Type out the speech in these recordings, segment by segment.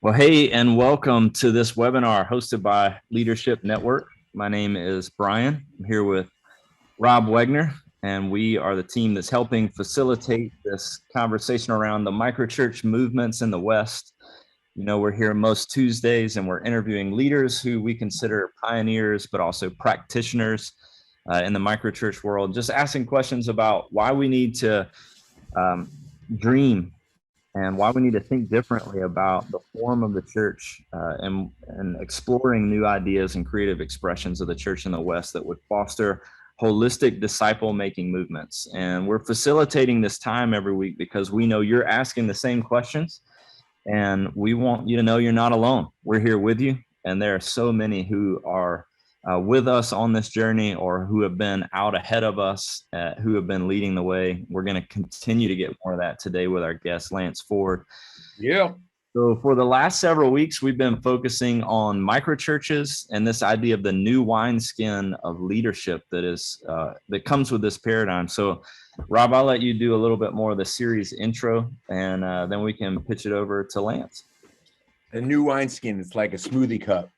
Well, hey, and welcome to this webinar hosted by Leadership Network. My name is Brian. I'm here with Rob Wegner, and we are the team that's helping facilitate this conversation around the microchurch movements in the West. You know, we're here most Tuesdays, and we're interviewing leaders who we consider pioneers, but also practitioners in the microchurch world, just asking questions about why we need to dream and why we need to think differently about the form of the church and exploring new ideas and creative expressions of the church in the West that would foster holistic disciple-making movements. And we're facilitating this time every week because we know you're asking the same questions, and we want you to know you're not alone. We're here with you, and there are so many who are with us on this journey or who have been out ahead of us, who have been leading the way. We're going to continue to get more of that today with our guest, Lance Ford. Yeah. So for the last several weeks, we've been focusing on microchurches and this idea of the new wineskin of leadership that comes with this paradigm. So Rob, I'll let you do a little bit more of the series intro, and then we can pitch it over to Lance. A new wineskin is like a smoothie cup.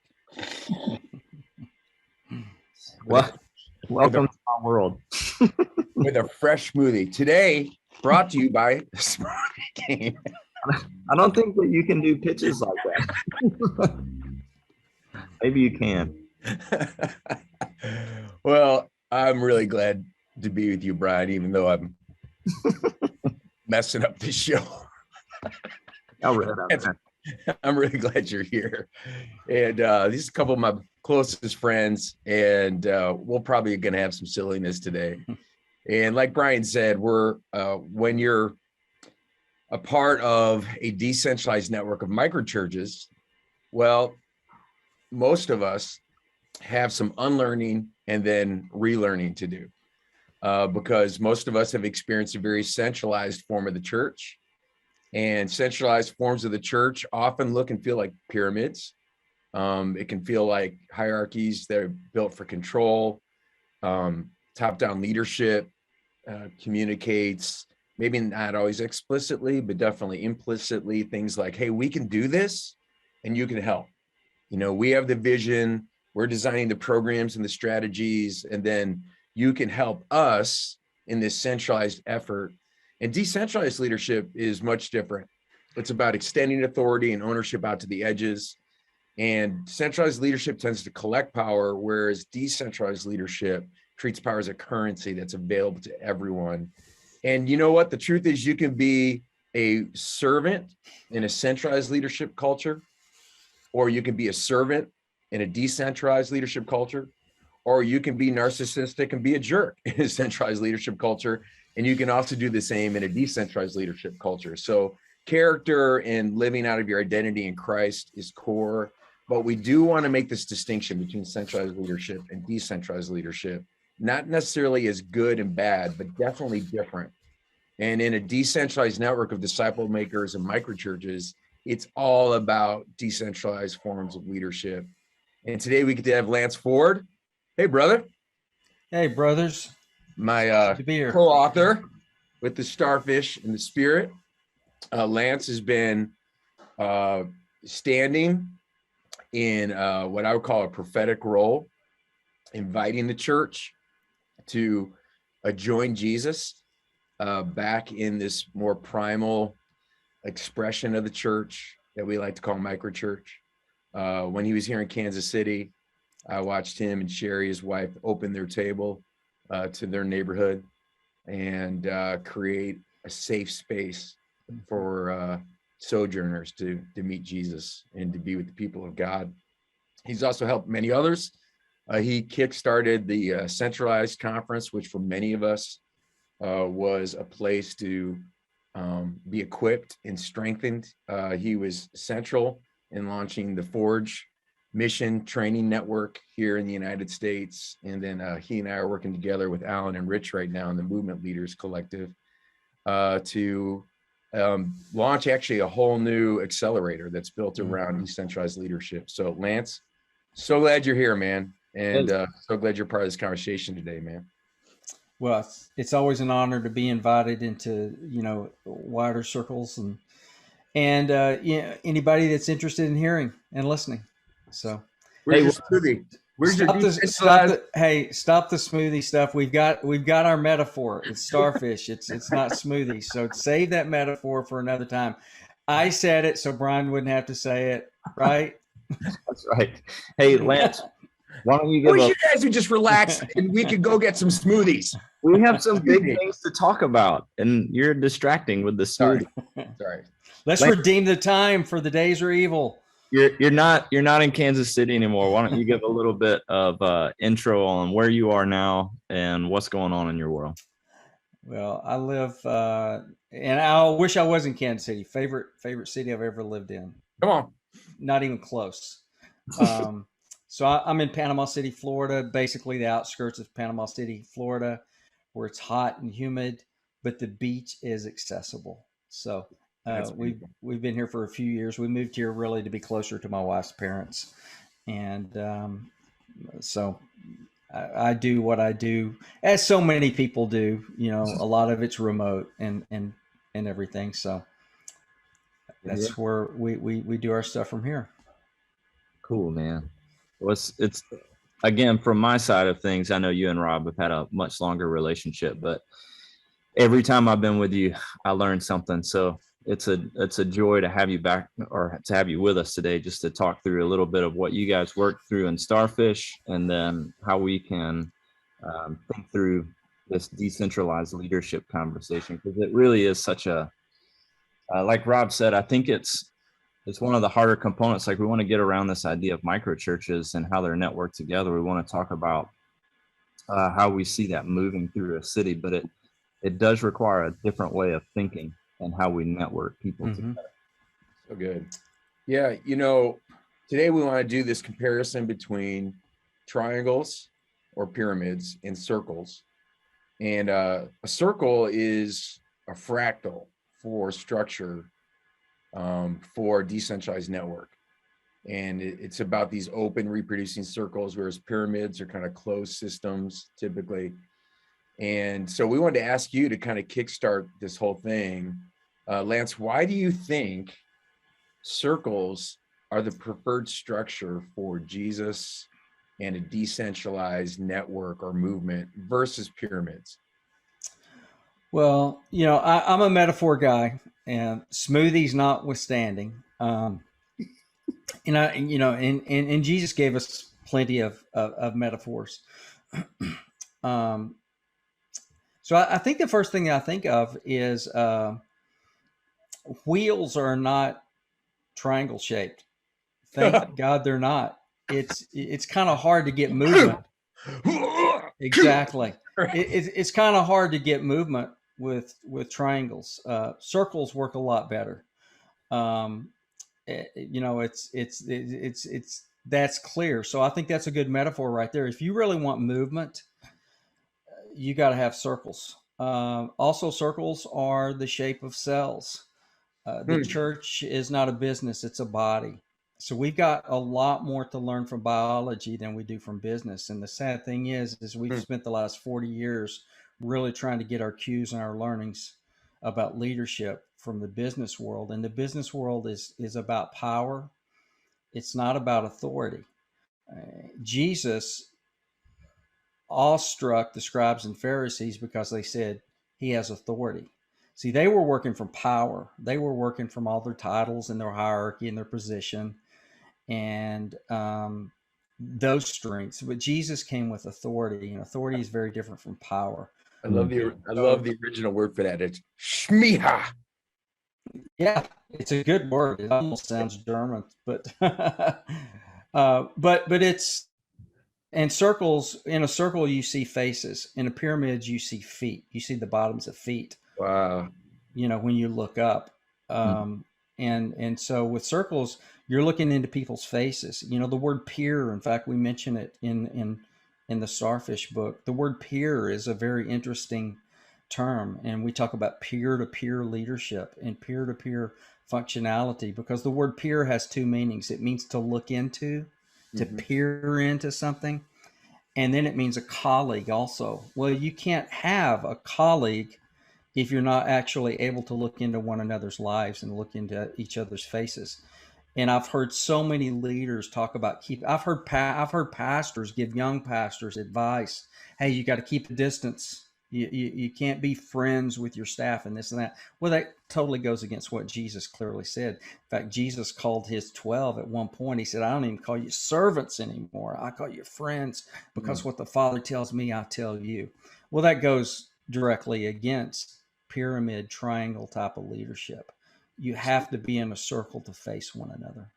Welcome to our world. With a fresh smoothie. Today, brought to you by Smoothie King. I don't think that you can do pitches like that. Maybe you can. Well, I'm really glad to be with you, Brian, even though I'm messing up the show. I'm really glad you're here. And these are a couple of my closest friends, and we're probably going to have some silliness today. And like Brian said, when you're a part of a decentralized network of microchurches, well, most of us have some unlearning and then relearning to do, because most of us have experienced a very centralized form of the church. And centralized forms of the church often look and feel like pyramids. It can feel like hierarchies that are built for control. Top-down leadership communicates, maybe not always explicitly, but definitely implicitly, things like, hey, we can do this and you can help. You know, we have the vision, we're designing the programs and the strategies, and then you can help us in this centralized effort. And decentralized leadership is much different. It's about extending authority and ownership out to the edges. And centralized leadership tends to collect power, whereas decentralized leadership treats power as a currency that's available to everyone. And you know what? The truth is, you can be a servant in a centralized leadership culture, or you can be a servant in a decentralized leadership culture, or you can be narcissistic and be a jerk in a centralized leadership culture. And you can also do the same in a decentralized leadership culture. So character and living out of your identity in Christ is core, but we do want to make this distinction between centralized leadership and decentralized leadership, not necessarily as good and bad, but definitely different. And in a decentralized network of disciple makers and microchurches, it's all about decentralized forms of leadership. And today we get to have Lance Ford. Hey, brother. Hey, brothers. My co-author with the Starfish and the Spirit. Lance has been standing in what I would call a prophetic role, inviting the church to join Jesus back in this more primal expression of the church that we like to call microchurch. When he was here in Kansas City, I watched him and Sherry, his wife, open their table to their neighborhood and create a safe space for sojourners to meet Jesus and to be with the people of God. He's also helped many others. He kickstarted the centralized conference, which for many of us was a place to be equipped and strengthened. He was central in launching the Forge Mission Training Network here in the United States. And then he and I are working together with Alan and Rich right now in the Movement Leaders Collective to launch actually a whole new accelerator that's built around decentralized leadership. So Lance, so glad you're here, man. And so glad you're part of this conversation today, man. Well, it's always an honor to be invited into, wider circles. and anybody that's interested in hearing and listening. So Where's your smoothie? Where's your stop the smoothie stuff. We've got our metaphor. It's starfish. It's not smoothie. So save that metaphor for another time. I said it so Brian wouldn't have to say it, right? That's right. Hey, Lance, why don't you I give wish a? you guys would just relax and we could go get some smoothies. We have some big things to talk about, and you're distracting with the smoothie. Sorry. Let's Lance, redeem the time, for the days are evil. You're not in Kansas City anymore. Why don't you give a little bit of intro on where you are now and what's going on in your world? Well, I live, and I wish I was in Kansas City. Favorite city I've ever lived in. Come on. Not even close. So I'm in Panama City, Florida, basically the outskirts of Panama City, Florida, where it's hot and humid, but the beach is accessible. So we've been here for a few years. We moved here really to be closer to my wife's parents, and so I do what I do, as so many people do. A lot of it's remote and everything. So that's where we do our stuff from here. Cool, man. Well, it's again, from my side of things, I know you and Rob have had a much longer relationship, but every time I've been with you, I learned something. So it's a joy to have you back, or to have you with us today, just to talk through a little bit of what you guys worked through in Starfish, and then how we can think through this decentralized leadership conversation, because it really is such a, like Rob said, I think it's one of the harder components. Like, we want to get around this idea of microchurches and how they're networked together. We want to talk about how we see that moving through a city, but it does require a different way of thinking and how we network people together. So good. Yeah, today we want to do this comparison between triangles or pyramids and circles. And a circle is a fractal for structure, for a decentralized network. And it's about these open reproducing circles, whereas pyramids are kind of closed systems typically. And so we wanted to ask you to kind of kickstart this whole thing. Lance, why do you think circles are the preferred structure for Jesus and a decentralized network or movement versus pyramids? Well, I'm a metaphor guy, and smoothies notwithstanding. And Jesus gave us plenty of metaphors. So I think the first thing I think of is wheels are not triangle shaped. Thank God they're not. It's kind of hard to get movement. Exactly. It's kind of hard to get movement with triangles. Circles work a lot better. It's that's clear. So I think that's a good metaphor right there. If you really want movement, you got to have circles. Also, circles are the shape of cells. The church is not a business, it's a body. So we've got a lot more to learn from biology than we do from business. And the sad thing is we've spent the last 40 years really trying to get our cues and our learnings about leadership from the business world. And the business world is about power. It's not about authority. Jesus awestruck the scribes and Pharisees because they said he has authority. See, they were working from power. They were working from all their titles and their hierarchy and their position and those strengths. But Jesus came with authority, and authority is very different from power. I love the original word for that. It's shmiha. Yeah, it's a good word. It almost sounds German, but but it's, and circles, in a circle you see faces. In a pyramid you see feet. You see the bottoms of feet. Wow. When you look up. And so with circles, you're looking into people's faces. The word peer, in fact, we mention it in the Starfish book. The word peer is a very interesting term, and we talk about peer-to-peer leadership and peer-to-peer functionality, because the word peer has two meanings. It means to look into, to peer into something, and then it means a colleague also. Well, you can't have a colleague if you're not actually able to look into one another's lives and look into each other's faces. And I've heard so many leaders talk about I've heard pastors give young pastors advice. Hey, you got to keep a distance. You can't be friends with your staff and this and that. Well, that totally goes against what Jesus clearly said. In fact, Jesus called his 12 at one point. He said, I don't even call you servants anymore. I call you friends, because what the Father tells me, I tell you. Well, that goes directly against pyramid triangle type of leadership. You have to be in a circle to face one another.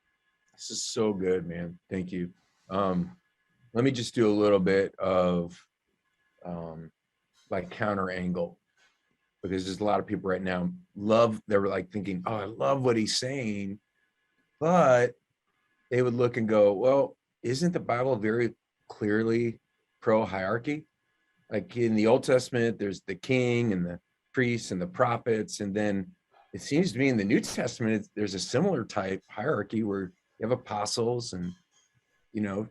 This is so good, man. Thank you. Let me just do a little bit of like counter angle, because there's a lot of people right now they're like thinking, oh, I love what he's saying, but they would look and go, well, isn't the Bible very clearly pro hierarchy? Like in the Old Testament, there's the king and the priests and the prophets, and then it seems to me in the New Testament, there's a similar type hierarchy where you have apostles and,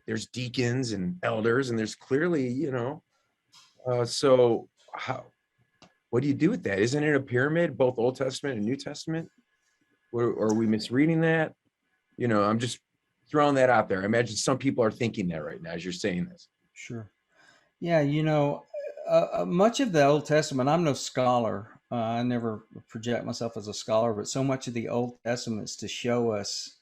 there's deacons and elders, and there's clearly, so what do you do with that? Isn't it a pyramid, both Old Testament and New Testament? Or are we misreading that? I'm just throwing that out there. I imagine some people are thinking that right now as you're saying this. Sure. Yeah, much of the Old Testament, I'm no scholar. I never project myself as a scholar, but so much of the Old Testament is to show us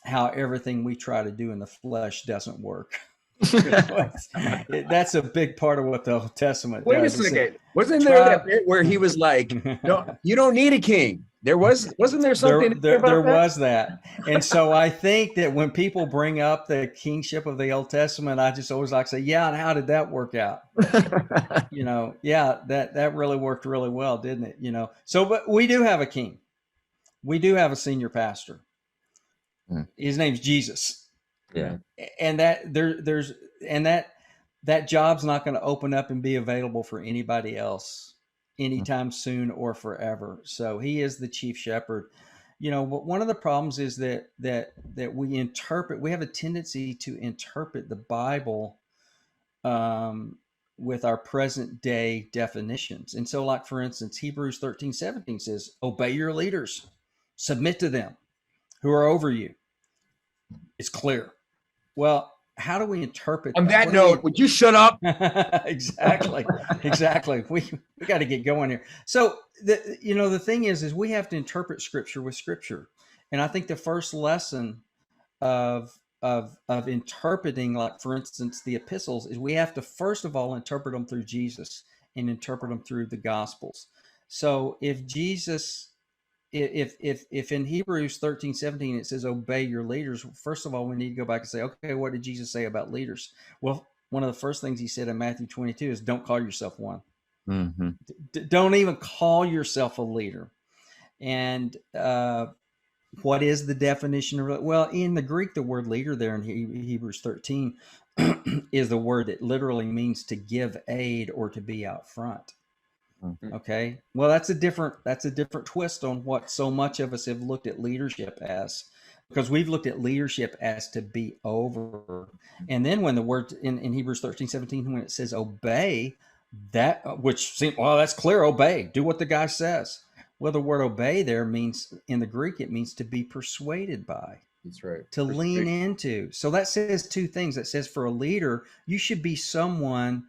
how everything we try to do in the flesh doesn't work. That's a big part of what the Old Testament does. Wait a second. Wasn't there that bit where he was like, no, you don't need a king? Wasn't there something? There was that. And so I think that when people bring up the kingship of the Old Testament, I just always like to say, yeah, and how did that work out? Yeah, that really worked really well, didn't it? So, but we do have a king. We do have a senior pastor. His name's Jesus. Yeah. And that that job's not going to open up and be available for anybody else anytime soon or forever. So he is the chief shepherd. But one of the problems is that we have a tendency to interpret the Bible with our present day definitions. And so, like, for instance, Hebrews 13:17 says, obey your leaders, submit to them who are over you. It's clear. Well, how do we interpret on that note? Would you shut up? Exactly. We got to get going here. So the thing is we have to interpret Scripture with Scripture, and I think the first lesson of interpreting, like, for instance, the epistles, is we have to first of all interpret them through Jesus and interpret them through the Gospels. So if Jesus, if in Hebrews 13:17 it says obey your leaders, first of all we need to go back and say, okay, what did Jesus say about leaders? Well, one of the first things he said in Matthew 22 is don't call yourself one. Mm-hmm. Don't even call yourself a leader. And what is the definition of it? Well, in the Greek, the word leader there in Hebrews 13 is the word that literally means to give aid or to be out front. Okay. Well, that's a different twist on what so much of us have looked at leadership as, because we've looked at leadership as to be over. And then when the word in Hebrews 13:17, when it says obey, that which seems, well, that's clear. Obey, do what the guy says. Well, the word obey there means, in the Greek, it means to be persuaded by. That's right. To lean into. So that says two things. That says for a leader, you should be someone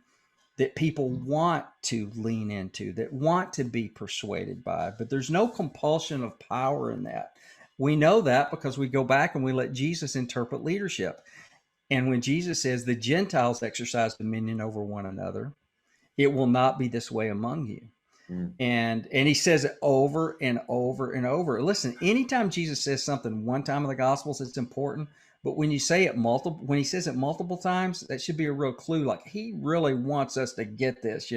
that people want to lean into, that want to be persuaded by. But there's no compulsion of power in that. We know that because we go back and we let Jesus interpret leadership. And when Jesus says the Gentiles exercise dominion over one another, it will not be this way among you. And he says it over and over and over. Listen, anytime Jesus says something one time in the Gospels, it's important. But when you say it when he says it multiple times, that should be a real clue. Like, he really wants us to get this,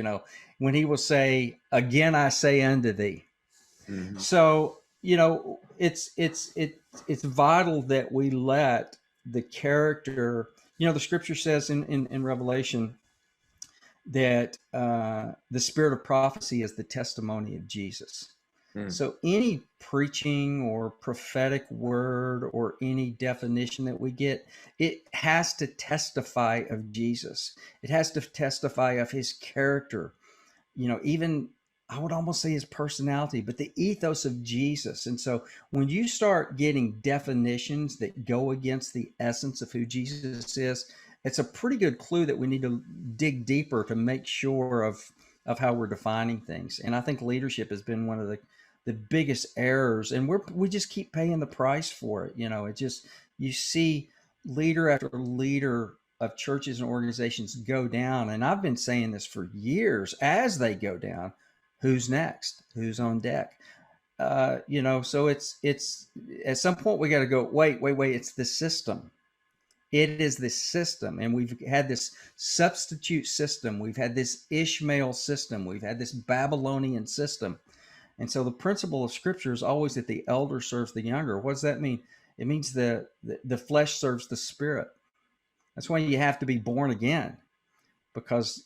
when he will say, again, I say unto thee. Mm-hmm. So, it's vital that we let the character, the scripture says in Revelation that the spirit of prophecy is the testimony of Jesus. So any preaching or prophetic word or any definition that we get, it has to testify of Jesus. It has to testify of his character. Even I would almost say his personality, but the ethos of Jesus. And so when you start getting definitions that go against the essence of who Jesus is, it's a pretty good clue that we need to dig deeper to make sure of how we're defining things. And I think leadership has been one of the biggest errors, and we just keep paying the price for it. It just, you see leader after leader of churches and organizations go down. And I've been saying this for years. As they go down, who's next? Who's on deck? So it's at some point we got to go, wait, it's the system. It is the system. And we've had this substitute system. We've had this Ishmael system. We've had this Babylonian system. And so the principle of Scripture is always that the elder serves the younger. What does that mean? It means the flesh serves the spirit. That's why you have to be born again, because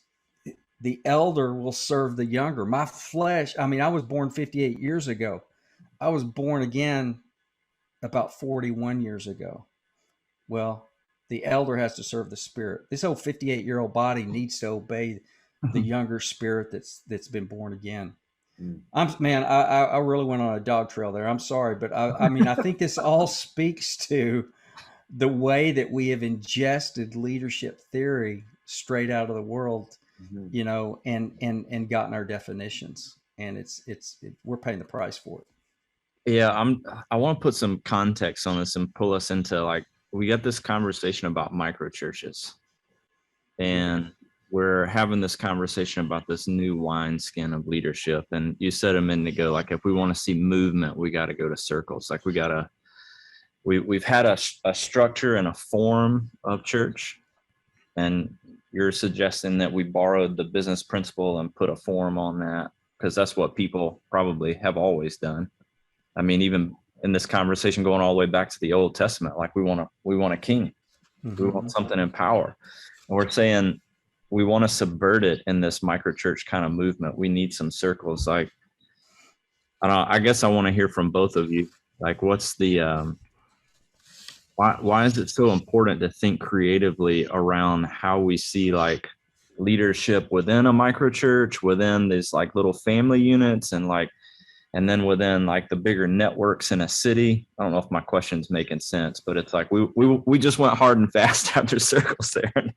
the elder will serve the younger. My flesh, I was born 58 years ago. I was born again about 41 years ago. Well, the elder has to serve the spirit. This old 58-year-old body needs to obey the younger spirit that's been born again. I really went on a dog trail there. I'm sorry, but I think this all speaks to the way that we have ingested leadership theory straight out of the world, and gotten our definitions, and we're paying the price for it. Yeah, I want to put some context on this and pull us into, we got this conversation about microchurches, and we're having this conversation about this new wineskin of leadership. And you said a minute ago, if we want to see movement, we got to go to circles. We've had a structure and a form of church, and you're suggesting that we borrowed the business principle and put a form on that, because that's what people probably have always done. Even in this conversation going all the way back to the Old Testament, we want a king. Mm-hmm. We want something in power. And we're saying we want to subvert it in this microchurch kind of movement. We need some circles. I don't know, I guess I want to hear from both of you. What's the why is it so important to think creatively around how we see leadership within a microchurch, within these little family units, and then within the bigger networks in a city? I don't know if my question's making sense, but it's we just went hard and fast after circles there. And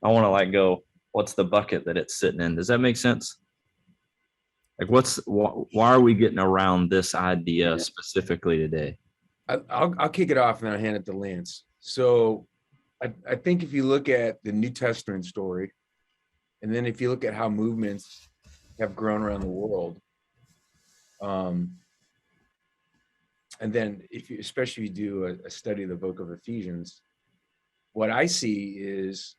I want to go, what's the bucket that it's sitting in? Does that make sense? Why are we getting around this idea specifically today? I'll kick it off and then I'll hand it to Lance. So I think if you look at the New Testament story, and then if you look at how movements have grown around the world, and then especially if you do a study of the book of Ephesians, what I see is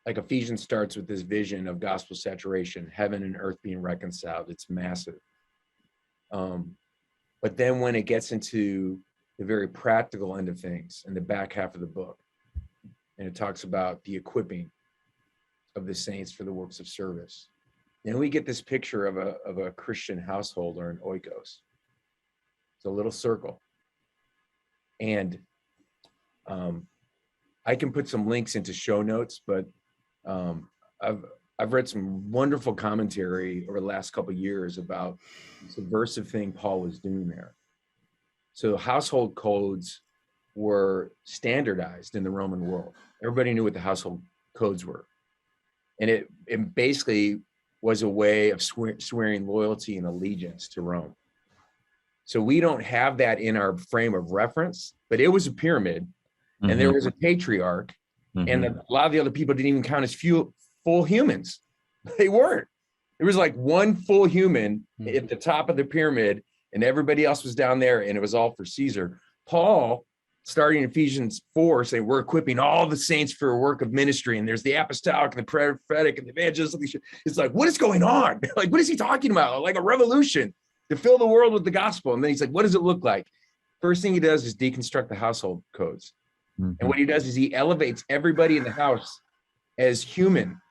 Ephesians starts with this vision of gospel saturation, heaven and earth being reconciled. It's massive. But then when it gets into the very practical end of things in the back half of the book, and it talks about the equipping of the saints for the works of service, then we get this picture of a Christian household, or an oikos. It's a little circle. And I can put some links into show notes, but I've read some wonderful commentary over the last couple of years about the subversive thing Paul was doing there. So household codes were standardized in the Roman world. Everybody knew what the household codes were. And it basically was a way of swearing loyalty and allegiance to Rome. So we don't have that in our frame of reference, but it was a pyramid, and there was a patriarch, and a lot of the other people didn't even count as full humans. They weren't. There was one full human at the top of the pyramid, and everybody else was down there, and it was all for Caesar. Paul, starting in Ephesians 4, saying we're equipping all the saints for a work of ministry, and there's the apostolic and the prophetic and the evangelistic. It's what is going on? What is he talking about? A revolution to fill the world with the gospel. And then he's what does it look like? First thing he does is deconstruct the household codes. And what he does is he elevates everybody in the house as human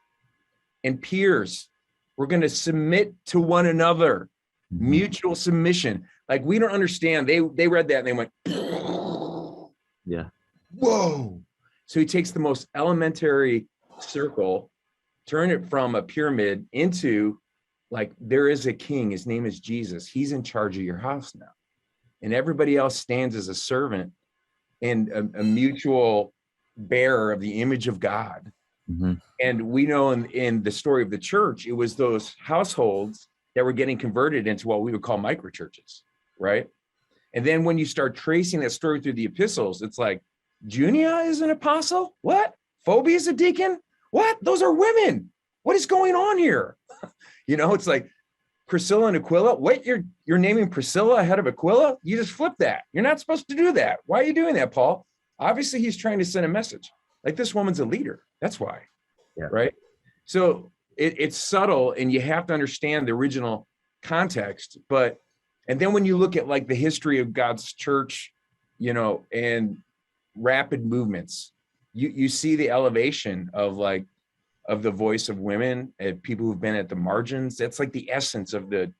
and peers. We're going to submit to one another, mutual submission. We don't understand. They read that and they went, yeah, whoa. So he takes the most elementary circle, turn it from a pyramid into like there is a king, his name is Jesus. He's in charge of your house now. And everybody else stands as a servant and a mutual bearer of the image of God. Mm-hmm. And we know in the story of the church, it was those households that were getting converted into what we would call microchurches, right? And then when you start tracing that story through the epistles, it's like, Junia is an apostle? What? Phoebe is a deacon? What? Those are women. What is going on here? You know, it's like Priscilla and Aquila. Wait, you're naming Priscilla ahead of Aquila? You just flip that. You're not supposed to do that. Why are you doing that, Paul? Obviously, he's trying to send a message. Like, this woman's a leader. That's why. Yeah. Right. So it's subtle, and you have to understand the original context. And then when you look at like the history of God's church, you know, and rapid movements, you see the elevation of the voice of women and people who've been at the margins. That's like the essence of the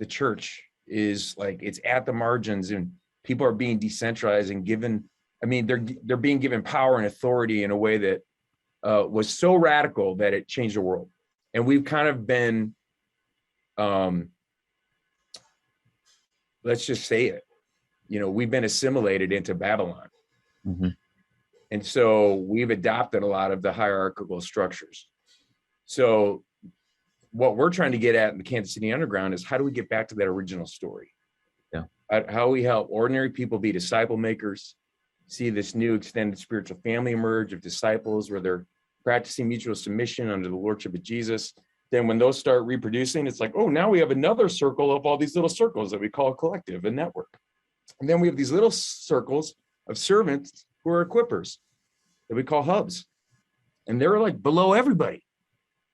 church, is like it's at the margins, and people are being decentralized and given, I mean, they're being given power and authority in a way that was so radical that it changed the world. And we've kind of been, let's just say it, you know, we've been assimilated into Babylon. Mm-hmm. And so we've adopted a lot of the hierarchical structures. So what we're trying to get at in the Kansas City Underground is, how do we get back to that original story? Yeah. How we help ordinary people be disciple makers, see this new extended spiritual family emerge of disciples where they're practicing mutual submission under the lordship of Jesus. Then when those start reproducing, it's like, oh, now we have another circle of all these little circles that we call a collective, a network. And then we have these little circles of servants who are equippers that we call hubs. And they're like below everybody,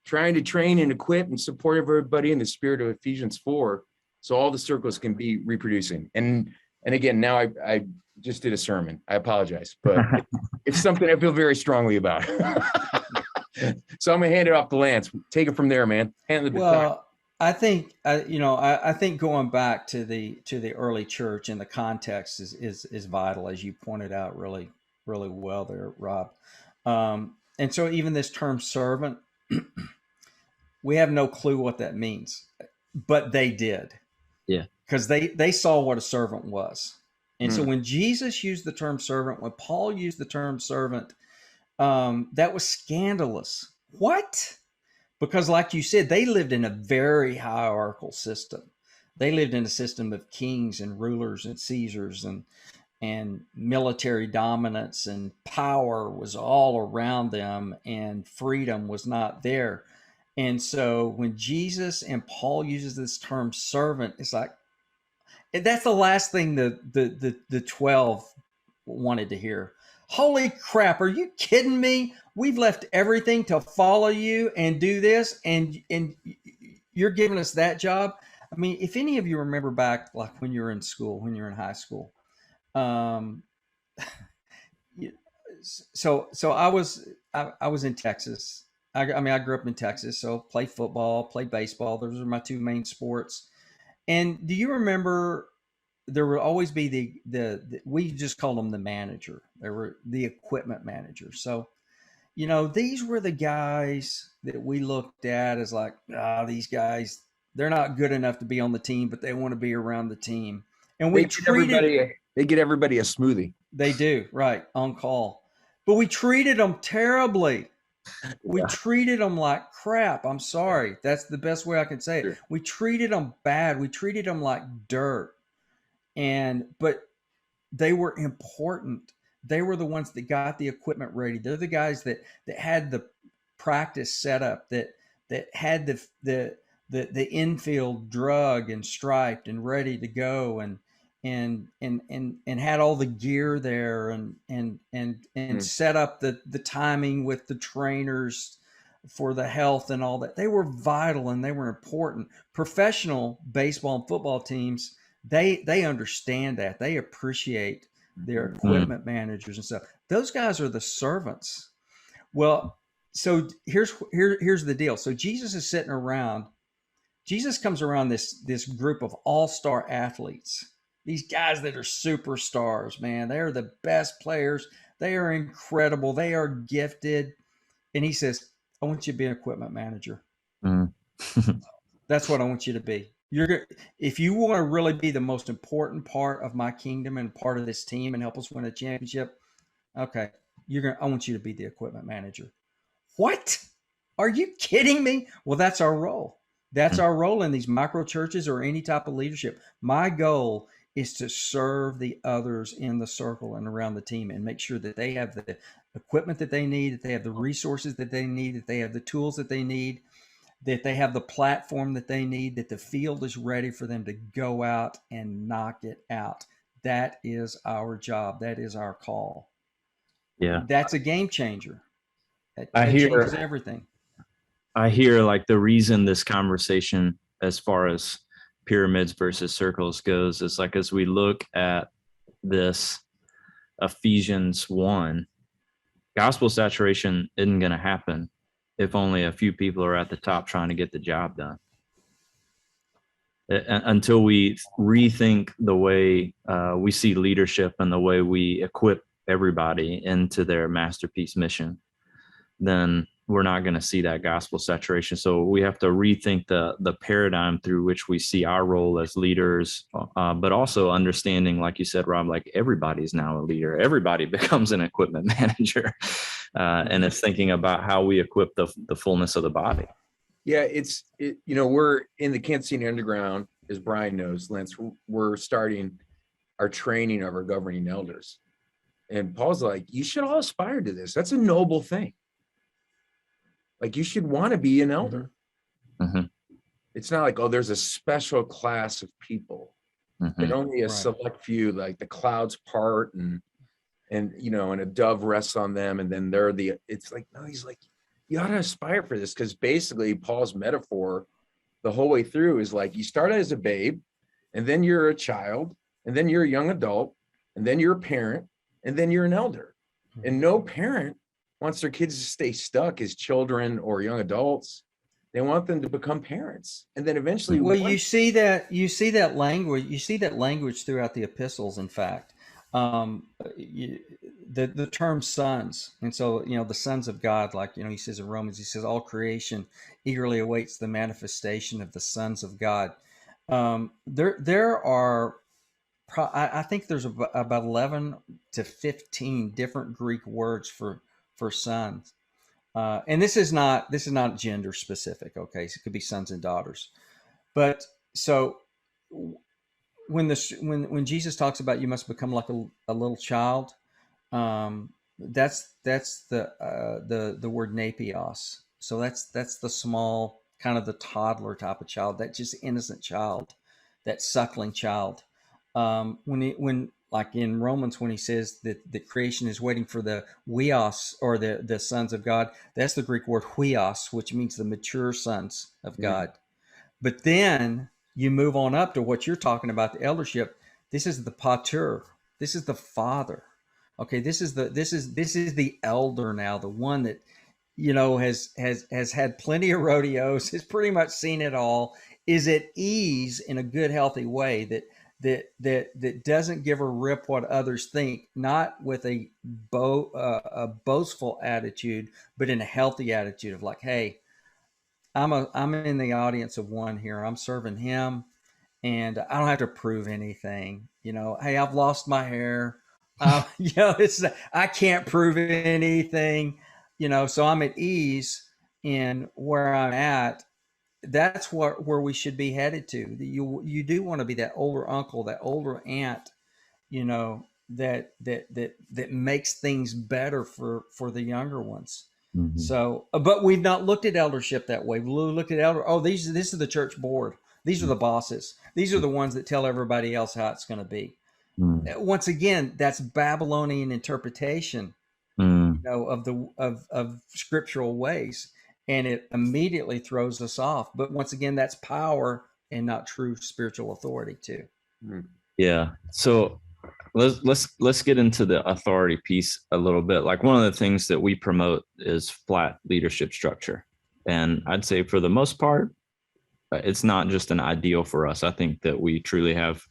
trying to train and equip and support everybody in the spirit of Ephesians 4. So all the circles can be reproducing. And again, now I just did a sermon. I apologize, but it's something I feel very strongly about. So I'm gonna hand it off to Lance. Take it from there, man. Hand the baton. Well, I think I think going back to the early church and the context is vital, as you pointed out really well there, Rob. And so even this term servant, we have no clue what that means, but they did. Yeah. Because they saw what a servant was. And so when Jesus used the term servant, when Paul used the term servant, that was scandalous. What? Because like you said, they lived in a very hierarchical system. They lived in a system of kings and rulers and Caesars, and military dominance and power was all around them, and freedom was not there. And so when Jesus and Paul uses this term servant, it's like, that's the last thing the 12 wanted to hear. Holy crap, are you kidding me? We've left everything to follow you and do this, and you're giving us that job? I mean, if any of you remember back, like when you were in school, when you were in high school, so I was in Texas. I grew up in Texas, so play football, play baseball. Those are my two main sports. And do you remember there would always be the we just called them the manager. They were the equipment manager. So, you know, these were the guys that we looked at as like, these guys, they're not good enough to be on the team, but they want to be around the team. And we they get everybody a smoothie. They do, right, on call. But we treated them terribly. We treated them like crap. I'm sorry. That's the best way I can say it. Sure. We treated them bad. We treated them like dirt. But they were important. They were the ones that got the equipment ready. They're the guys that had the practice set up, that had the infield drug and striped and ready to go, and had all the gear there, and set up the timing with the trainers for the health and all that. They were vital and they were important. Professional baseball and football teams, they understand that. They appreciate their equipment managers and stuff. Those guys are the servants. Well, so here's the deal. So Jesus is sitting around. Jesus comes around this group of all-star athletes. These guys that are superstars, man. They are the best players. They are incredible. They are gifted. And he says, I want you to be an equipment manager. That's what I want you to be. If you want to really be the most important part of my kingdom and part of this team and help us win a championship, okay, I want you to be the equipment manager. What? Are you kidding me? Well, that's our role. That's our role in these micro churches or any type of leadership. My goal is to serve the others in the circle and around the team and make sure that they have the equipment that they need, that they have the resources that they need, that they have the tools that they need, that they have the platform that they need, that the field is ready for them to go out and knock it out. That is our job. That is our call. Yeah. That's a game changer. That changes everything. I hear like the reason this conversation as far as pyramids versus circles goes is like, as we look at this Ephesians 1, gospel saturation isn't going to happen if only a few people are at the top trying to get the job done. Until we rethink the way we see leadership and the way we equip everybody into their masterpiece mission, then we're not going to see that gospel saturation. So we have to rethink the paradigm through which we see our role as leaders, but also understanding, like you said, Rob, like everybody's now a leader. Everybody becomes an equipment manager. And it's thinking about how we equip the fullness of the body. Yeah, we're in the Kansas City Underground, as Brian knows, Lance, we're starting our training of our governing elders. And Paul's like, you should all aspire to this. That's a noble thing. Like, you should want to be an elder. Mm-hmm. It's not like, oh, there's a special class of people. Mm-hmm. And only a select few, like the clouds part and a dove rests on them. And then it's like, no, he's like, you ought to aspire for this. Because basically Paul's metaphor the whole way through is like, you start as a babe, and then you're a child, and then you're a young adult, and then you're a parent, and then you're an elder. Mm-hmm. And no parent wants their kids to stay stuck as children or young adults. They want them to become parents. And then eventually, you see that language throughout the epistles, in fact. The term sons, and so the sons of God, like he says in Romans, he says all creation eagerly awaits the manifestation of the sons of God. There are, I think there's about 11 to 15 different Greek words for sons, and this is not gender specific. Okay, so it could be sons and daughters, but so. When Jesus talks about you must become like a little child, that's the word napios. So that's the small, kind of the toddler type of child, that just innocent child, that suckling child. When like in Romans, when he says that the creation is waiting for the huios, or the sons of God, that's the Greek word huios, which means the mature sons of God. But then you move on up to what you're talking about, the eldership. This is the pater. This is the father. Okay, this is the elder now, the one that has had plenty of rodeos, has pretty much seen it all, is at ease in a good, healthy way, that doesn't give a rip what others think, not with a boastful attitude, but in a healthy attitude of like, hey, I'm in the audience of one here. I'm serving him, and I don't have to prove anything. Hey, I've lost my hair. I can't prove anything. So I'm at ease in where I'm at. That's where we should be headed to. You do want to be that older uncle, that older aunt, that makes things better for the younger ones. Mm-hmm. So, but we've not looked at eldership that way. We looked at this is the church board. These are the bosses. These are the ones that tell everybody else how it's going to be. Mm. Once again, that's Babylonian interpretation, of scriptural ways, and it immediately throws us off. But once again, that's power and not true spiritual authority too. Yeah. So let's get into the authority piece a little bit. Like, one of the things that we promote is flat leadership structure. And I'd say for the most part, it's not just an ideal for us. I think that we truly have,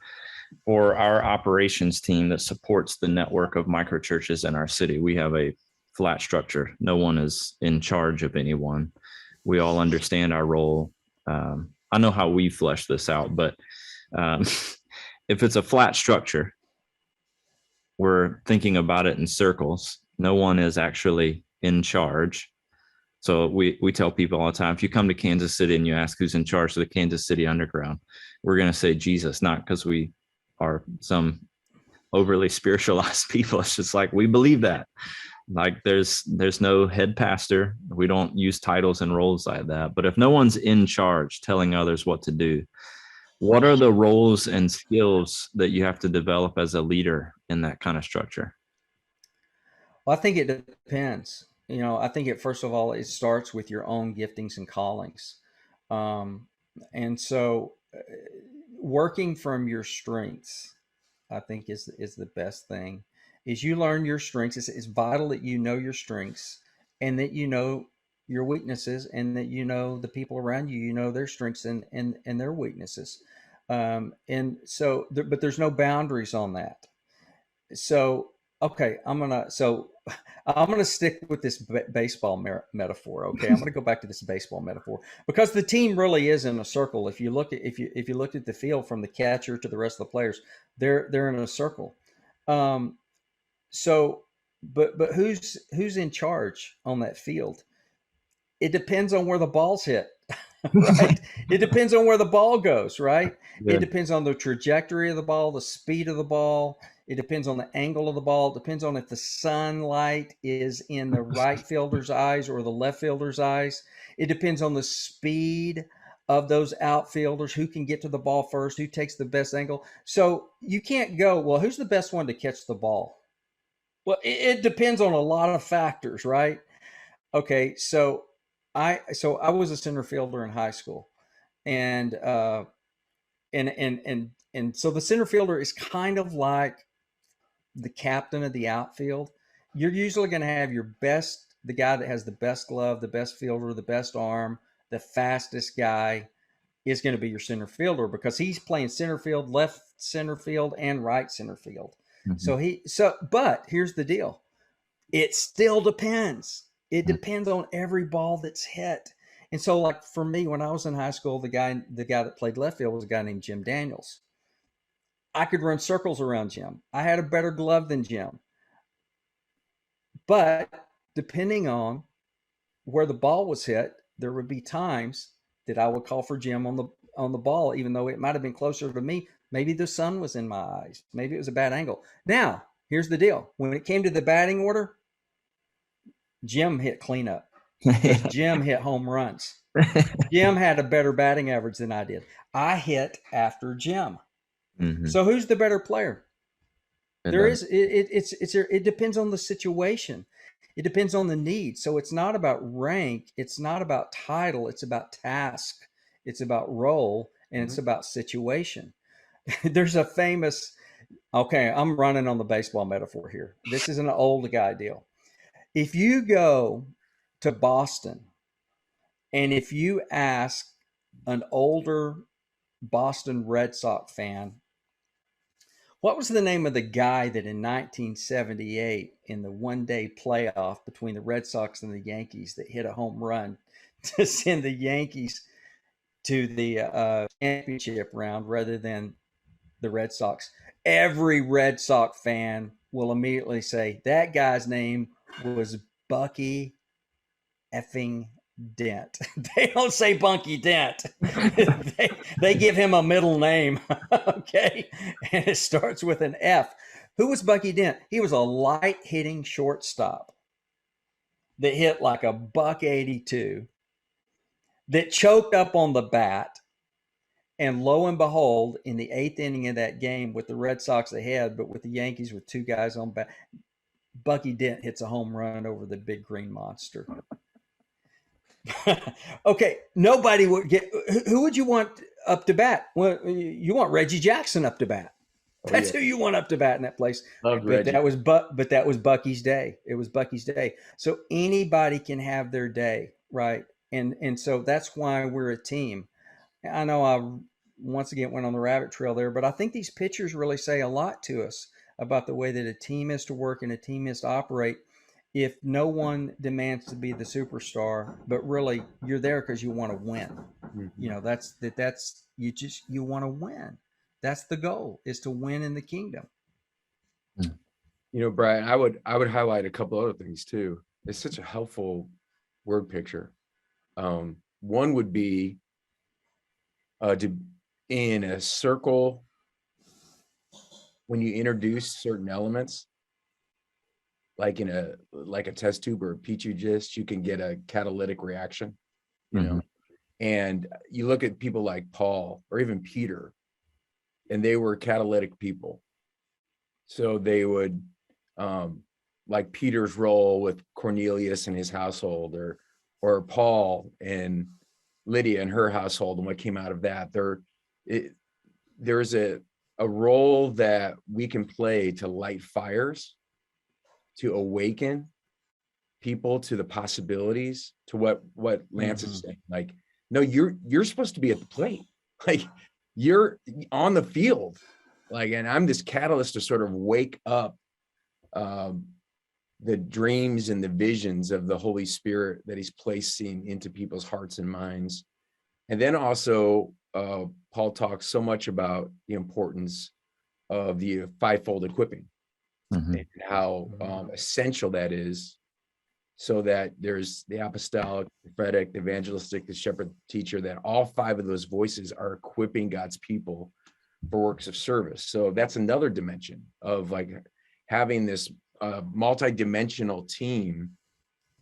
for our operations team that supports the network of microchurches in our city, we have a flat structure. No one is in charge of anyone. We all understand our role. I know how we flesh this out, but if it's a flat structure, we're thinking about it in circles. No one is actually in charge. So we tell people all the time, if you come to Kansas City and you ask who's in charge of the Kansas City Underground, we're going to say Jesus, not because we are some overly spiritualized people. It's just like, we believe that. Like there's no head pastor. We don't use titles and roles like that. But if no one's in charge telling others what to do, what are the roles and skills that you have to develop as a leader in that kind of structure? Well, I think it depends. I think first of all, it starts with your own giftings and callings. Um, and so working from your strengths, I think is the best thing. Is you learn your strengths. It's vital that you know your strengths and that you know your weaknesses, and that you know the people around you, their strengths and their weaknesses. And so, but there's no boundaries on that. So, okay, I'm gonna stick with this baseball metaphor. Okay, I'm gonna go back to this baseball metaphor because the team really is in a circle. If you looked at the field from the catcher to the rest of the players, they're in a circle. Um, so, but who's in charge on that field? It depends on where the ball's hit. Right? It depends on where the ball goes, right? Yeah. It depends on the trajectory of the ball, the speed of the ball. It depends on the angle of the ball. It depends on if the sunlight is in the right fielder's eyes or the left fielder's eyes. It depends on the speed of those outfielders, who can get to the ball first, who takes the best angle. So you can't go, well, who's the best one to catch the ball? Well, it depends on a lot of factors, right? Okay, so I was a center fielder in high school, and so the center fielder is kind of like the captain of the outfield. You're usually going to have the guy that has the best glove, the best fielder, the best arm, the fastest guy is going to be your center fielder because he's playing center field, left center field, and right center field. Mm-hmm. But here's the deal. It still depends. It depends on every ball that's hit. And so, like for me, when I was in high school, the guy that played left field was a guy named Jim Daniels. I could run circles around Jim. I had a better glove than Jim. But depending on where the ball was hit, there would be times that I would call for Jim on the ball, even though it might have been closer to me. Maybe the sun was in my eyes. Maybe it was a bad angle. Now, here's the deal. When it came to the batting order, Jim hit cleanup because Jim hit home runs. Jim had a better batting average than I did. I hit after Jim. Mm-hmm. So who's the better player? It depends on the situation. It depends on the need. So it's not about rank. It's not about title. It's about task. It's about role, and it's about situation. There's a famous, okay, I'm running on the baseball metaphor here. This is an old guy deal. If you go to Boston and if you ask an older Boston Red Sox fan, what was the name of the guy that in 1978 in the one-day playoff between the Red Sox and the Yankees that hit a home run to send the Yankees to the championship round rather than the Red Sox? Every Red Sox fan will immediately say that guy's name was Bucky effing Dent. They don't say Bunky Dent. they give him a middle name. Okay. And it starts with an F. Who was Bucky Dent? He was a light hitting shortstop that hit like a $182 that choked up on the bat. And lo and behold, in the 8th inning of that game with the Red Sox ahead, but with the Yankees with 2 guys on bat, Bucky Dent hits a home run over the big green monster. Okay, nobody would get. Who would you want up to bat? Well, you want Reggie Jackson up to bat. That's who you want up to bat in that place. Loved But Reggie. that was Bucky's day. It was Bucky's day. So anybody can have their day, right? And so that's why we're a team. I know I once again went on the rabbit trail there, but I think these pictures really say a lot to us about the way that a team is to work and a team is to operate. if no one demands to be the superstar, but really you're there because you want to win. Mhm. That's you want to win. That's the goal, is to win in the kingdom. Brian, I would highlight a couple other things too. It's such a helpful word picture. One would be to in a circle, when you introduce certain elements, like like a test tube or a petri dish, you can get a catalytic reaction, you know. And you look at people like Paul or even Peter, and they were catalytic people. So they would, like Peter's role with Cornelius and his household, or Paul and Lydia and her household, and what came out of that. There's a role that we can play to light fires, to awaken people to the possibilities, to what Lance is saying. Like, no, you're supposed to be at the plate. Like, you're on the field. Like, and I'm this catalyst to sort of wake up the dreams and the visions of the Holy Spirit that he's placing into people's hearts and minds. And then also, Paul talks so much about the importance of the fivefold equipping and how essential that is, so that there's the apostolic, prophetic, the evangelistic, the shepherd, teacher, that all five of those voices are equipping God's people for works of service. So that's another dimension of like having this multi-dimensional team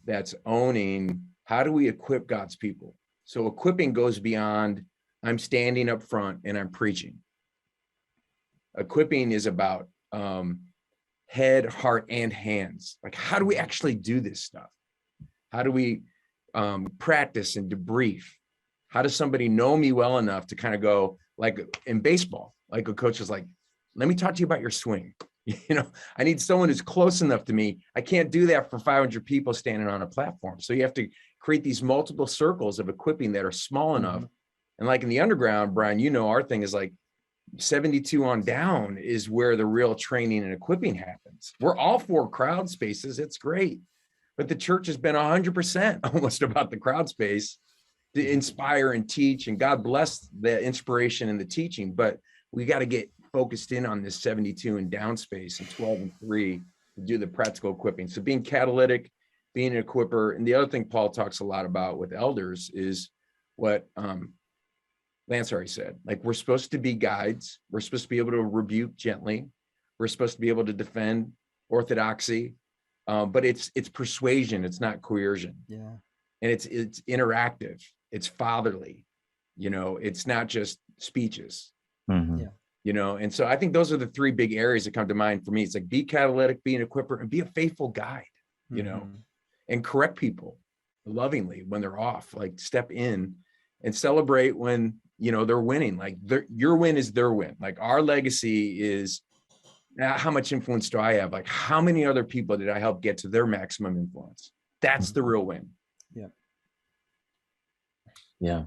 that's owning, how do we equip God's people? So equipping goes beyond, I'm standing up front and I'm preaching. Equipping is about head, heart, and hands. Like, how do we actually do this stuff? How do we practice and debrief? How does somebody know me well enough to kind of go, like in baseball, like a coach is like, let me talk to you about your swing. I need someone who's close enough to me. I can't do that for 500 people standing on a platform. So you have to create these multiple circles of equipping that are small enough. And like in the underground, Brian, our thing is like 72 on down is where the real training and equipping happens. We're all for crowd spaces. It's great. But the church has been 100% almost about the crowd space to inspire and teach, and God bless the inspiration and the teaching. But we got to get focused in on this 72 and down space and 12 and 3 to do the practical equipping. So being catalytic, being an equipper. And the other thing Paul talks a lot about with elders is what Lance already said. Like, we're supposed to be guides. We're supposed to be able to rebuke gently. We're supposed to be able to defend orthodoxy. But it's persuasion. It's not coercion. Yeah. And it's interactive. It's fatherly. It's not just speeches. Yeah. And so I think those are the three big areas that come to mind for me. It's like, be catalytic, be an equipper, and be a faithful guide, and correct people lovingly when they're off. Like, step in and celebrate when, they're winning. Like, your win is their win. Like, our legacy is, how much influence do I have? Like, how many other people did I help get to their maximum influence? That's the real win. Yeah. Yeah.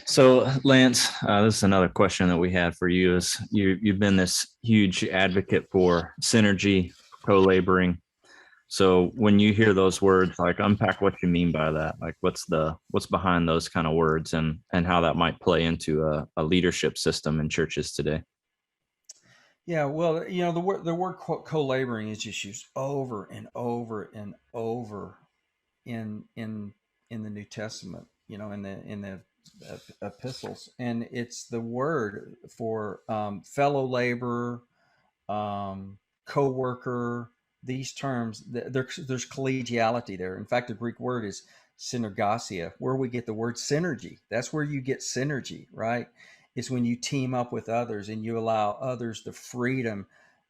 So Lance, this is another question that we had for you. Is you've been this huge advocate for synergy, co-laboring. So when you hear those words, like, unpack what you mean by that. Like, what's behind those kind of words, and how that might play into a leadership system in churches today. Yeah, well, the word co-laboring is just used over and over and over in the New Testament, in the epistles, and it's the word for fellow laborer, co-worker. These terms, there's collegiality there. In fact, the Greek word is synergasia, where we get the word synergy. That's where you get synergy, right? It's when you team up with others and you allow others the freedom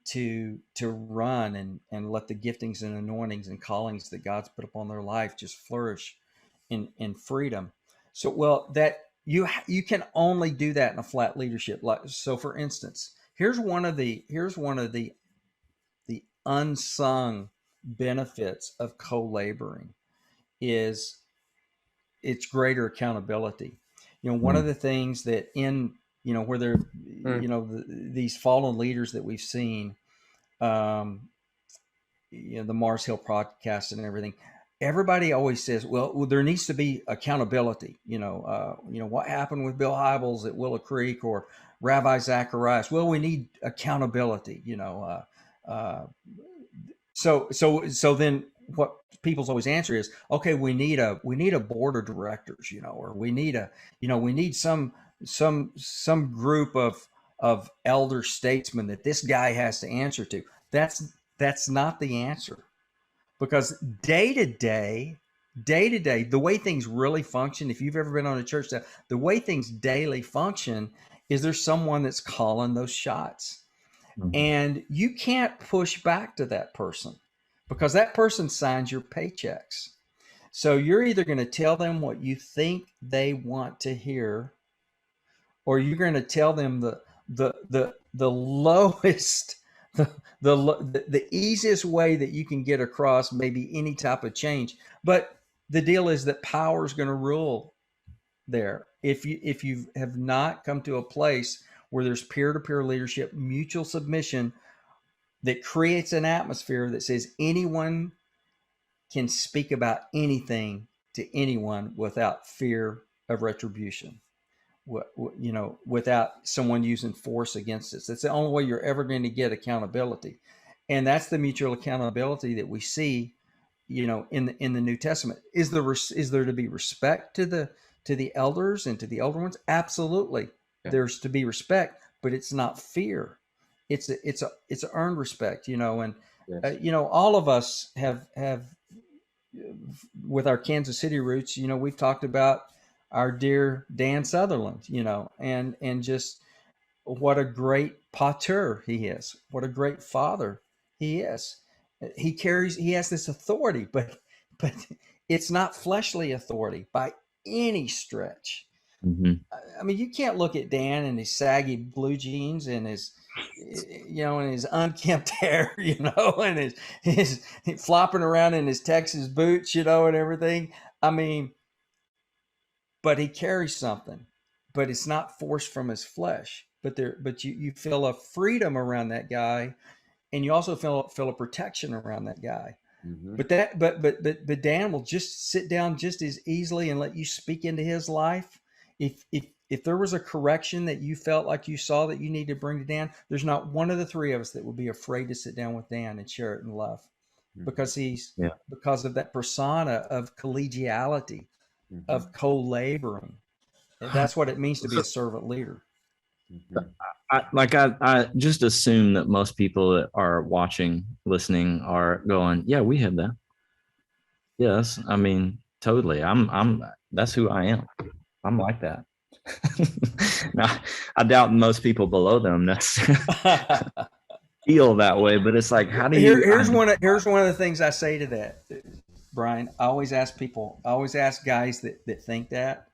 to run and let the giftings and anointings and callings that God's put upon their life just flourish in freedom. So, well, that you can only do that in a flat leadership. So, for instance, here's one of the unsung benefits of co-laboring is its greater accountability. One of the things that where there, these fallen leaders that we've seen, the Mars Hill podcast and everything, everybody always says, well, there needs to be accountability. What happened with Bill Hybels at Willow Creek or Rabbi Zacharias? Well, we need accountability. So then what people's always answer is, okay, we need a board of directors, or we need some group of elder statesmen that this guy has to answer to. That's not the answer, because day to day, the way things really function, if you've ever been on a church staff, the way things daily function is there's someone that's calling those shots. Mhm. And you can't push back to that person because that person signs your paychecks. So you're either going to tell them what you think they want to hear, or you're going to tell them the lowest, the easiest way that you can get across maybe any type of change. But the deal is that power is going to rule there. If you have not come to a place where there's peer-to-peer leadership, mutual submission, that creates an atmosphere that says anyone can speak about anything to anyone without fear of retribution, without someone using force against us. That's the only way you're ever going to get accountability. And that's the mutual accountability that we see, in the New Testament. Is there to be respect to the elders and to the elder ones? Absolutely. Yeah. There's to be respect, but it's not fear. It's earned respect, and Yes. all of us have with our Kansas City roots, we've talked about our dear Dan Sutherland, and just what a great pater he is, what a great father he is. He has this authority, but it's not fleshly authority by any stretch. Mhm. I mean, you can't look at Dan and his saggy blue jeans and his, and his unkempt hair, and his flopping around in his Texas boots, and everything. I mean, but he carries something, but it's not forced from his flesh. But you feel a freedom around that guy, and you also feel a protection around that guy. Mm-hmm. But Dan will just sit down just as easily and let you speak into his life. If there was a correction that you felt like you saw that you need to bring to Dan, there's not one of the three of us that would be afraid to sit down with Dan and share it in love, because because of that persona of collegiality, Mm-hmm. of co-laboring. And that's what it means to be a servant leader. Mm-hmm. I just assume that most people that are watching, listening, are going, yeah, we have that. Yes, I mean, totally. That's who I am. I'm like that. Now, I doubt most people below them necessarily feel that way, but it's like, how do you? Here's one of the things I say to that, Brian. I always ask guys that think that,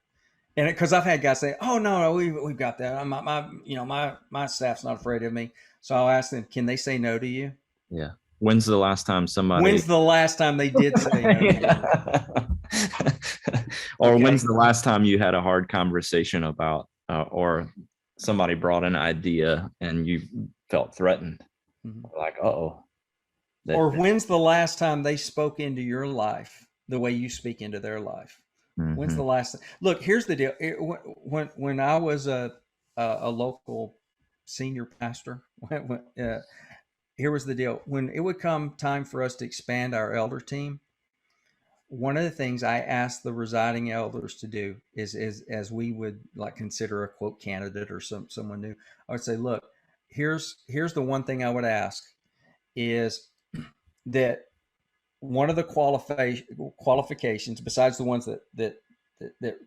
and because I've had guys say, "Oh no, we've got that. My staff's not afraid of me." So I'll ask them, "Can they say no to you?" Yeah. When's the last time they did say no to you? Or okay. When's the last time you had a hard conversation about, or somebody brought an idea and you felt threatened? Mm-hmm. Like, uh-oh. Or when's the last time they spoke into your life the way you speak into their life? Mm-hmm. When's the last time? Look, here's the deal. When I was a local senior pastor, here was the deal. When it would come time for us to expand our elder team, one of the things I asked the residing elders to do is as we would like consider a quote candidate or someone new, I would say, look, here's the one thing I would ask is that one of the qualifications, besides the ones that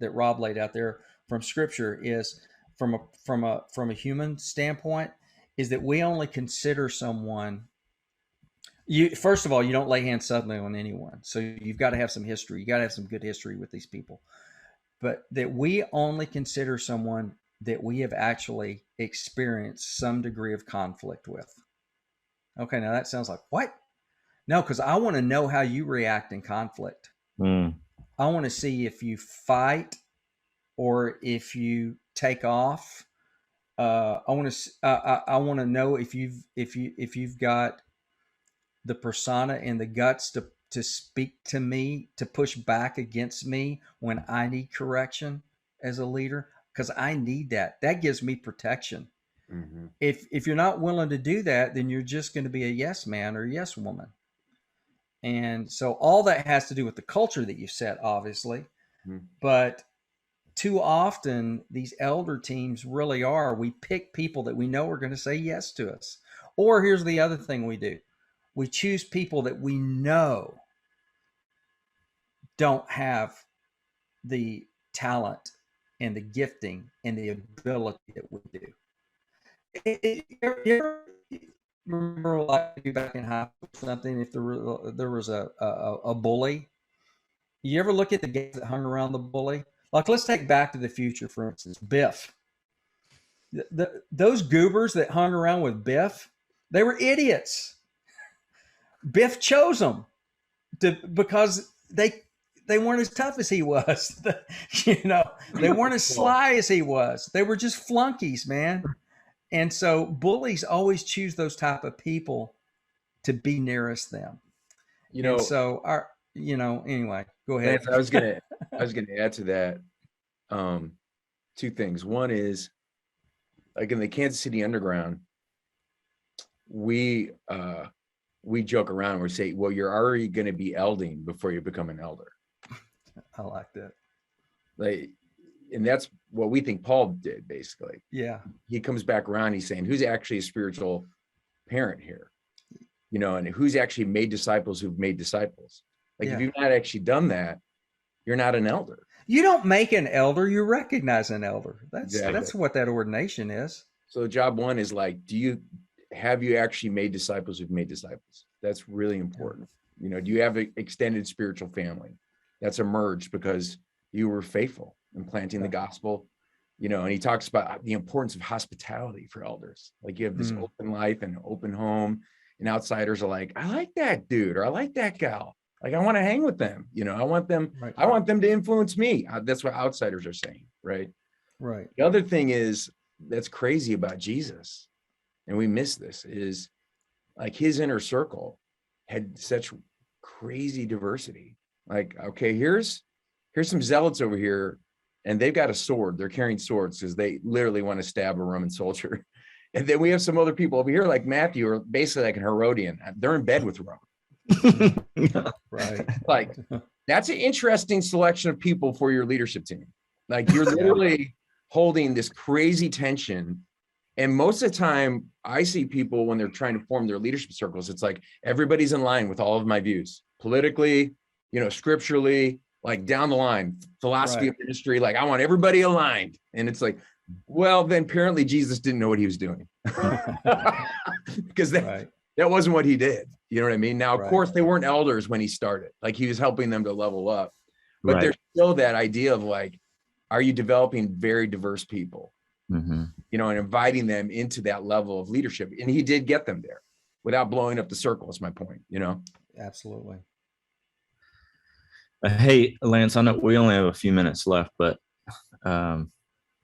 Rob laid out there from Scripture, is from a human standpoint, is that we only consider someone. First of all, you don't lay hands suddenly on anyone, so you've got to have some history. You got to have some good history with these people, but that we only consider someone that we have actually experienced some degree of conflict with. Okay, now that sounds like what? No, because I want to know how you react in conflict. I want to see if you fight or if you take off. I want to know if you've got the persona and the guts to speak to me, to push back against me when I need correction as a leader, because I need that. That gives me protection. Mm-hmm. If you're not willing to do that, then you're just going to be a yes man or yes woman. And so all that has to do with the culture that you set, obviously. Mm-hmm. But too often, these elder teams really are. We pick people that we know are going to say yes to us. Or here's the other thing we do. We choose people that we know don't have the talent and the gifting and the ability that we do. You ever remember, like back in high school or something, if there was a bully, you ever look at the guys that hung around the bully? Like, let's take Back to the Future, for instance, Biff. Those goobers that hung around with Biff, they were idiots. Biff chose them because they weren't as tough as he was. They weren't as sly as he was. They were just flunkies, man. And so bullies always choose those type of people to be nearest them. And so anyway, go ahead. Lance, I was gonna add to that two things. One is, like, in the Kansas City Underground, we joke around and we say, well, you're already going to be elding before you become an elder. I like that. Like, and that's what we think Paul did, basically. Yeah. He comes back around, he's saying, who's actually a spiritual parent here? And who's actually made disciples who've made disciples? Like, if you've not actually done that, you're not an elder. You don't make an elder, you recognize an elder. That's what that ordination is. So job one is, like, have you actually made disciples who've made disciples? That's really important. Do you have an extended spiritual family that's emerged because you were faithful in planting the gospel? And he talks about the importance of hospitality for elders. Like, you have this open life and open home, and outsiders are like, I like that dude, or I like that gal. Like, I want to hang with them. I want them to influence me. That's what outsiders are saying. Right. Right. The other thing is that's crazy about Jesus, and we miss this, is like his inner circle had such crazy diversity. Like, okay, here's some zealots over here, and they've got a sword. They're carrying swords because they literally want to stab a Roman soldier. And then we have some other people over here, like Matthew, or basically like an Herodian. They're in bed with Rome. Right. Like, that's an interesting selection of people for your leadership team. Like, you're literally holding this crazy tension. And most of the time I see people, when they're trying to form their leadership circles, it's like, everybody's in line with all of my views politically, scripturally, like down the line, philosophy of ministry. Like, I want everybody aligned. And it's like, well, then apparently Jesus didn't know what he was doing, because that wasn't what he did. You know what I mean? Now, of course, they weren't elders when he started. Like, he was helping them to level up, but there's still that idea of, like, are you developing very diverse people, and inviting them into that level of leadership? And he did get them there without blowing up the circle, is my point, Absolutely. Hey, Lance, I know we only have a few minutes left, but,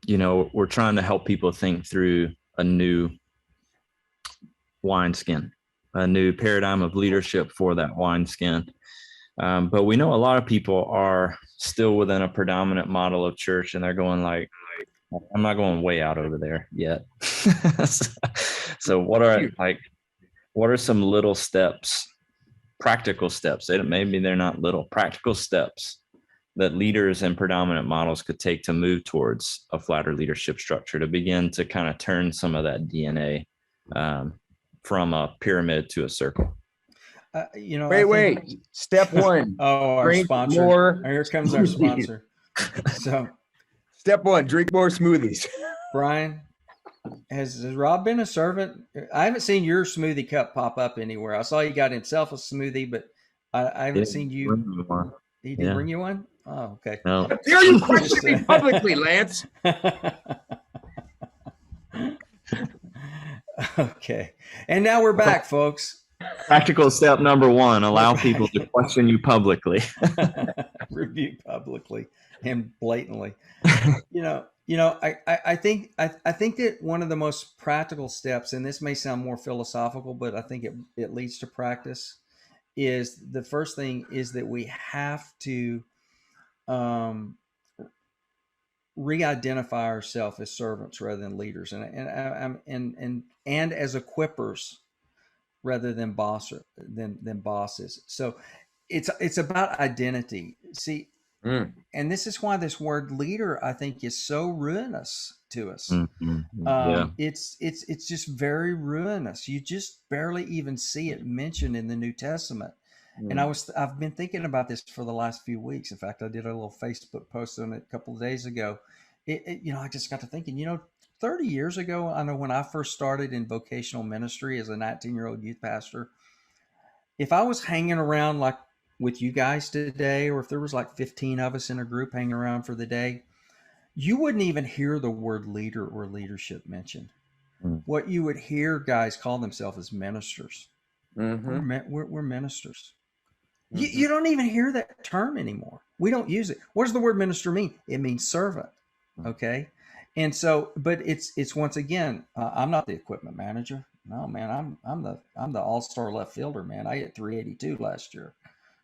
we're trying to help people think through a new wineskin, a new paradigm of leadership for that wineskin. But we know a lot of people are still within a predominant model of church, and they're going like, I'm not going way out over there yet. So what are some little steps, practical steps? Maybe they're not little, practical steps that leaders in predominant models could take to move towards a flatter leadership structure, to begin to kind of turn some of that DNA from a pyramid to a circle? Wait. Step one. Our sponsor. More. Here comes our sponsor. So, step one: drink more smoothies. Brian, has Rob been a servant? I haven't seen your smoothie cup pop up anywhere. I saw you got himself a smoothie, but I haven't seen you. He didn't bring you one? Oh, okay. No. Dare you question me publicly, Lance? Okay. And now we're back, folks. Practical step number one: allow people to question you publicly. Rebuke publicly and blatantly. I think that one of the most practical steps, and this may sound more philosophical, but I think it leads to practice, is the first thing is that we have to um, re-identify ourselves as servants rather than leaders, and as equippers rather than bosses. So it's about identity. See, Mm. and this is why this word leader, I think, is so ruinous to us. Yeah. It's just very ruinous. You just barely even see it mentioned in the New Testament. And I've been thinking about this for the last few weeks. In fact, I did a little Facebook post on it a couple of days ago. I just got to thinking, 30 years ago, I know when I first started in vocational ministry as a 19-year-old youth pastor, if I was hanging around like with you guys today, or if there was like 15 of us in a group hanging around for the day, you wouldn't even hear the word leader or leadership mentioned. What you would hear guys call themselves as ministers. We're ministers. You don't even hear that term anymore. We don't use it. What does the word minister mean? It means servant. Okay. And so, but it's once again, I'm not the equipment manager. No, man, I'm the all-star left fielder, man. I hit 382 last year.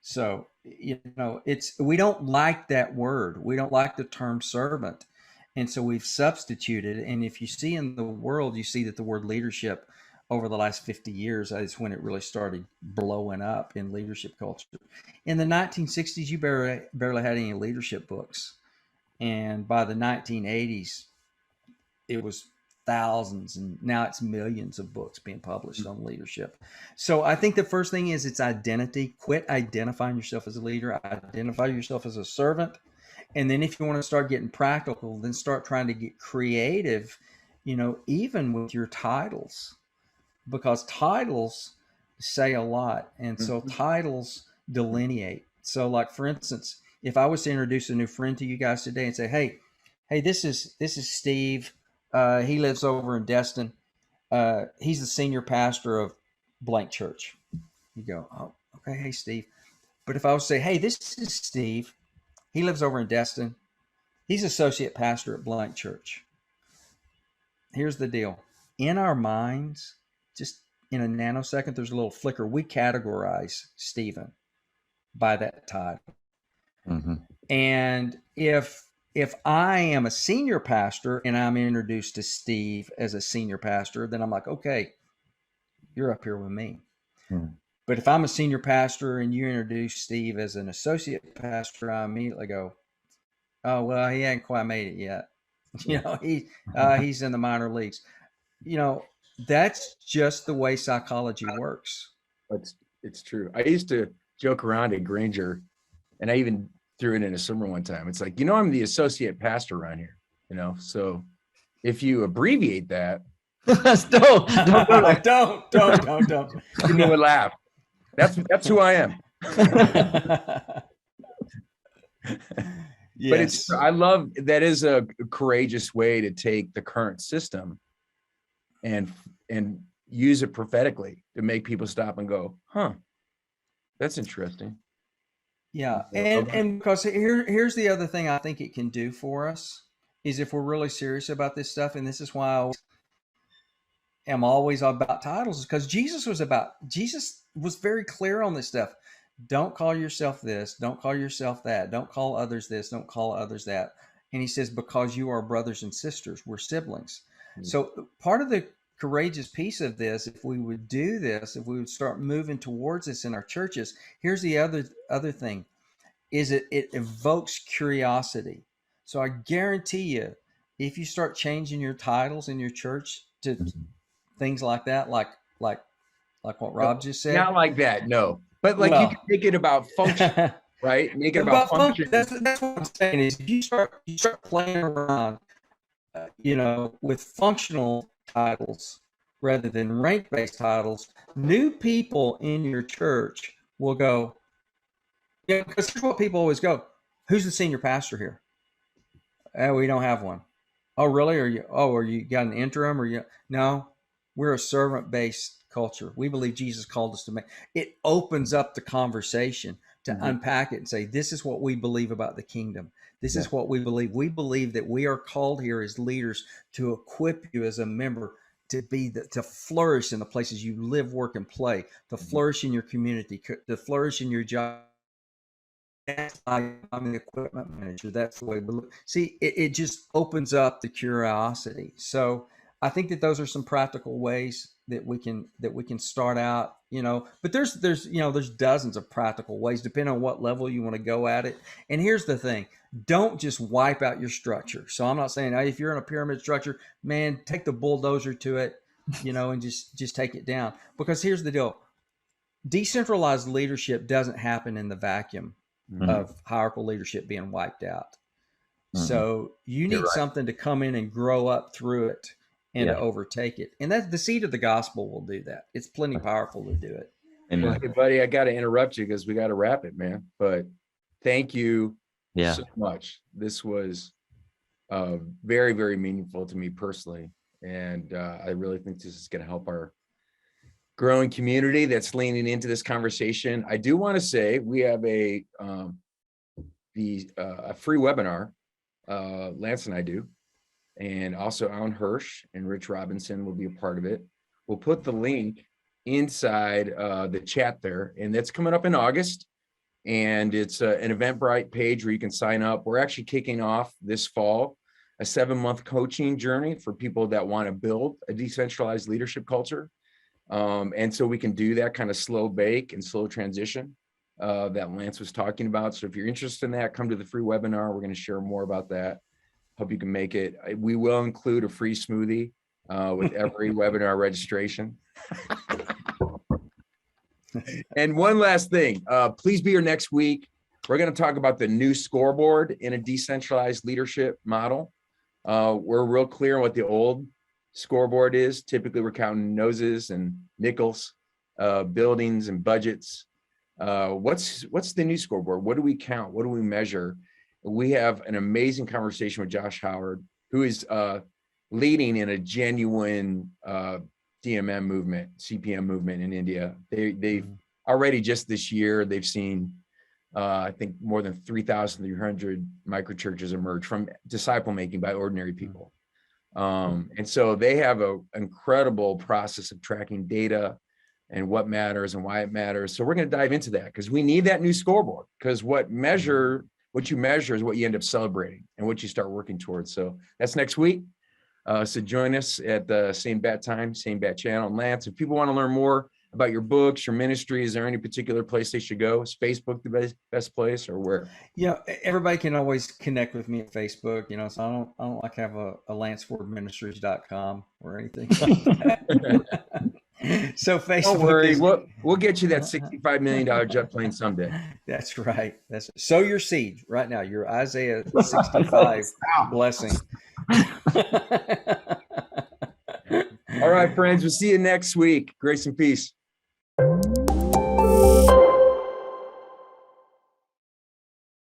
So, we don't like that word. We don't like the term servant. And so we've substituted. And if you see in the world, you see that the word leadership over the last 50 years is when it really started blowing up in leadership culture. In the 1960s, you barely had any leadership books. And by the 1980s, it was thousands, and now it's millions of books being published on leadership. So I think the first thing is it's identity. Quit identifying yourself as a leader. Identify yourself as a servant. And then if you want to start getting practical, then start trying to get creative, even with your titles, because titles say a lot. And so titles delineate. So like, for instance, if I was to introduce a new friend to you guys today and say, hey, this is Steve. He lives over in Destin. He's the senior pastor of blank church. You go, oh, okay. Hey, Steve. But if I was to say, hey, this is Steve. He lives over in Destin. He's associate pastor at blank church. Here's the deal. In our minds, just in a nanosecond, there's a little flicker. We categorize Stephen by that title. And if I am a senior pastor and I'm introduced to Steve as a senior pastor, then I'm like, okay, you're up here with me. But if I'm a senior pastor and you introduce Steve as an associate pastor, I immediately go, oh, well, he hadn't quite made it yet. He's in the minor leagues. That's just the way psychology works. It's true. I used to joke around at Granger, and I even threw it in a sermon one time. It's like, I'm the associate pastor around here, so if you abbreviate that, don't. You would laugh. That's who I am. Yes. But I love that is a courageous way to take the current system and use it prophetically to make people stop and go, huh, that's interesting. Yeah. And because here's the other thing I think it can do for us is if we're really serious about this stuff, and this is why I am always about titles, is because Jesus was very clear on this stuff. Don't call yourself this. Don't call yourself that. Don't call others this. Don't call others that. And he says, because you are brothers and sisters, we're siblings. So part of the courageous piece of this, if we would do this, if we would start moving towards this in our churches, here's the other thing, is it evokes curiosity. So I guarantee you, if you start changing your titles in your church to things like that, like what Rob just said. Not like that, no. But you can make it about function, right? Make it about function. That's what I'm saying is you start playing around, with functional titles rather than rank-based titles. New people in your church will go, because here's what people always go: who's the senior pastor here? We don't have one. Oh, really? Are you got an interim? No, we're a servant-based culture. We believe Jesus called us to make it. Opens up the conversation to unpack it and say, this is what we believe about the kingdom. This is what we believe. We believe that we are called here as leaders to equip you as a member to to flourish in the places you live, work, and play, to flourish in your community, to flourish in your job. That's why I'm the equipment manager. That's the way we look. See, it just opens up the curiosity. So I think that those are some practical ways that we can start out, but there's dozens of practical ways depending on what level you want to go at it. And here's the thing, don't just wipe out your structure. So I'm not saying, hey, if you're in a pyramid structure, man, take the bulldozer to it, and just take it down. Because here's the deal. Decentralized leadership doesn't happen in the vacuum of hierarchical leadership being wiped out. So you need something to come in and grow up through it and to overtake it. And that's the seed of the gospel will do that. It's plenty powerful to do it. Well, hey, buddy, I got to interrupt you because we got to wrap it, man. But thank you so much. This was very, very meaningful to me personally. And I really think this is going to help our growing community that's leaning into this conversation. I do want to say we have a free webinar, Lance and I do, and also Alan Hirsch and Rich Robinson will be a part of it. We'll put the link inside the chat there, and that's coming up in August. And it's an Eventbrite page where you can sign up. We're actually kicking off this fall a 7-month coaching journey for people that want to build a decentralized leadership culture. And so we can do that kind of slow bake and slow transition that Lance was talking about. So if you're interested in that, come to the free webinar. We're going to share more about that. Hope you can make it. We will include a free smoothie with every webinar registration. And one last thing, please be here next week. We're going to talk about the new scoreboard in a decentralized leadership model. We're real clear on what the old scoreboard is. Typically, we're counting noses and nickels, buildings and budgets. What's the new scoreboard? What do we count? What do we measure? We have an amazing conversation with Josh Howard, who is leading in a genuine DMM movement, CPM movement in India. They've already just this year, they've seen, I think, more than 3,300 microchurches emerge from disciple making by ordinary people. And so they have an incredible process of tracking data and what matters and why it matters. So we're going to dive into that because we need that new scoreboard, because what you measure is what you end up celebrating and what you start working towards. So that's next week. So join us at the same bat time, same bat channel. And Lance, if people want to learn more about your books, your ministry, is there any particular place they should go? Is Facebook the best place, or where? Yeah, everybody can always connect with me at Facebook, so I don't like to have a lancefordministries.com or anything like that. So Facebook. Don't worry, we'll get you that $65 million jet plane someday. That's right. Sow your seed right now. Your Isaiah 65 blessing. All right, friends, we'll see you next week. Grace and peace.